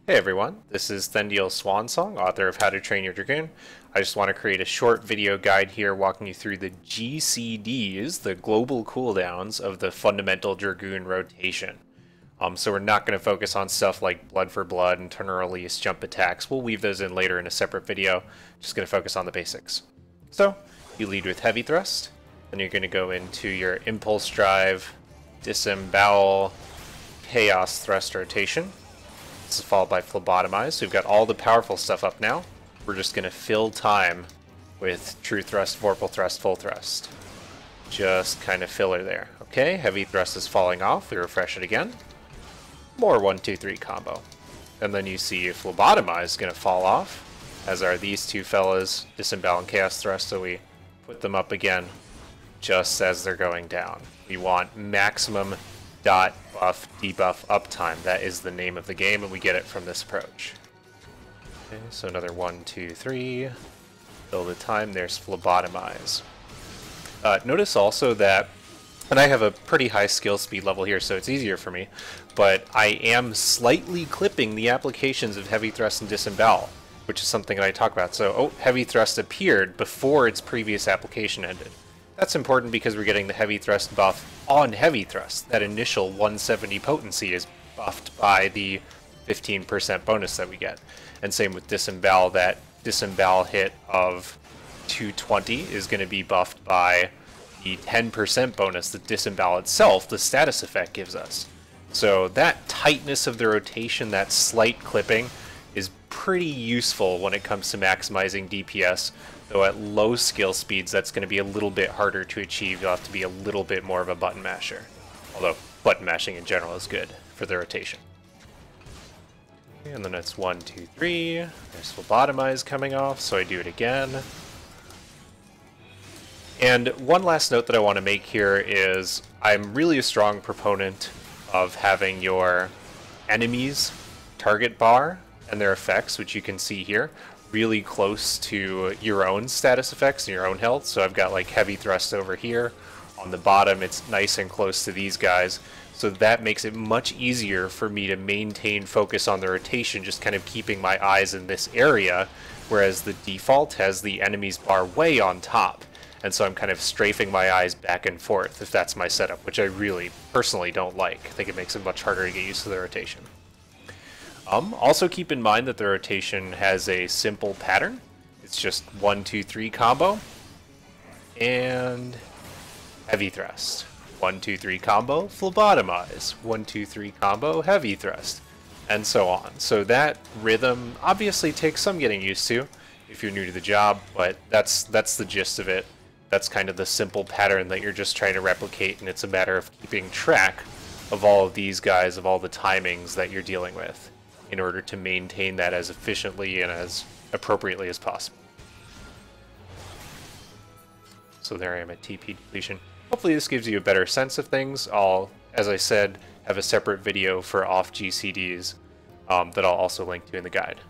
Hey everyone, this is Thendiel Swansong, author of How to Train Your Dragoon. I just want to create a short video guide here walking you through the GCDs, the global cooldowns of the fundamental Dragoon rotation. So we're not going to focus on stuff like blood for blood and turn release, jump attacks. We'll weave those in later in a separate video. Just going to focus on the basics. So you lead with heavy thrust, then you're going to go into your impulse drive, disembowel, chaos thrust rotation. This is followed by phlebotomize. So we've got all the powerful stuff up now. We're just going to fill time with true thrust, vorpal thrust, full thrust. Just kind of filler there. Okay, heavy thrust is falling off. We refresh it again. More 1, 2, 3 combo. And then you see phlebotomize is going to fall off, as are these two fellas, disembowel and chaos thrust. So we put them up again just as they're going down. We want maximum dot buff debuff uptime. That is the name of the game, and we get it from this approach. Okay, so another 1, 2, 3. Fill the time. There's phlebotomize. Notice also that, and I have a pretty high skill speed level here, so it's easier for me, but I am slightly clipping the applications of heavy thrust and disembowel, which is something that I talk about. So, heavy thrust appeared before its previous application ended. That's important because we're getting the heavy thrust buff on heavy thrust. That initial 170 potency is buffed by the 15% bonus that we get. And same with disembowel. That disembowel hit of 220 is going to be buffed by the 10% bonus that disembowel itself, the status effect, gives us. So that tightness of the rotation, that slight clipping, is pretty useful when it comes to maximizing DPS. Though at low skill speeds, that's going to be a little bit harder to achieve. You'll have to be a little bit more of a button masher. Although button mashing in general is good for the rotation. Okay, and then it's 1, 2, 3. There's phlebotomize coming off, so I do it again. And one last note that I want to make here is I'm really a strong proponent of having your enemies' target bar and their effects, which you can see here, really close to your own status effects and your own health. So I've got like heavy thrust over here. On the bottom, it's nice and close to these guys. So that makes it much easier for me to maintain focus on the rotation, just kind of keeping my eyes in this area, whereas the default has the enemy's bar way on top. And so I'm kind of strafing my eyes back and forth if that's my setup, which I really personally don't like. I think it makes it much harder to get used to the rotation. Also keep in mind that the rotation has a simple pattern. It's just 1, 2, 3 combo and heavy thrust. 1, 2, 3 combo, phlebotomize. 1, 2, 3 combo, heavy thrust, and so on. So that rhythm obviously takes some getting used to if you're new to the job, but that's the gist of it. That's kind of the simple pattern that you're just trying to replicate, and it's a matter of keeping track of all of these guys, of all the timings that you're dealing with, in order to maintain that as efficiently and as appropriately as possible. So there I am at TP depletion. Hopefully this gives you a better sense of things. I'll, as I said, have a separate video for off GCDs that I'll also link to in the guide.